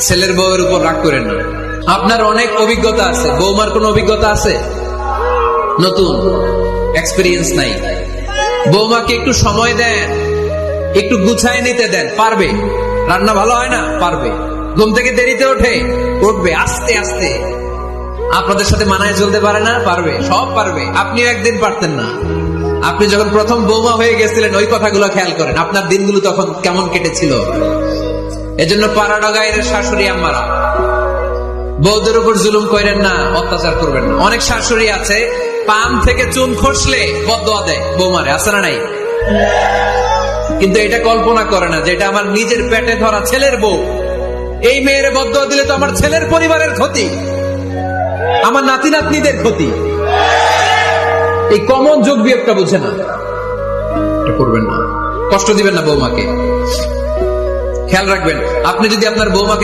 ছেলের বউয়ের উপর রাগ করেন না। আপনার অনেক অভিজ্ঞতা আছে, বৌমার কোন অভিজ্ঞতা আছে? নতুন এক্সপেরিয়েন্স নাই। বৌমাকে একটু সময় দেন, একটু গুছায় নিতে দেন, পারবে। রান্না ভালো হয় না, পারবে। ঘুম থেকে দেরিতে উঠবে আস্তে আস্তে। আপনাদের সাথে মানায় চলতে পারে না, পারবে, সব পারবে। আপনিও একদিন পারতেন না। আপনি যখন প্রথম বৌমা হয়ে গেছিলেন, ওই কথাগুলো খেয়াল করেন, আপনার দিনগুলো তখন কেমন কেটেছিল। এজন্য পাড়া গায়ের শাশুড়ি আম্মারা, বউদের উপর জুলুম করেন না, অত্যাচার করবেন না। অনেক শাশুড়ি আছে, পান থেকে চুন খসলে বদদোয়া দেয় বৌমারে, আছে না নাই? কিন্তু এটা কল্পনা করে না যে এটা আমার নিজের পেটে ধরা ছেলের বউ। এই মেয়ের বদদোয়া দিলে তো আমার ছেলের পরিবারের ক্ষতি, আমার নাতি নাতনিদের ক্ষতি। এই কমন যোগ বিয়োগটা বুঝে না, এটা করবেন না। কষ্ট দিবেন না বৌমাকে। খেয়াল রাখবেন, আপনি যদি আপনার বৌমাকে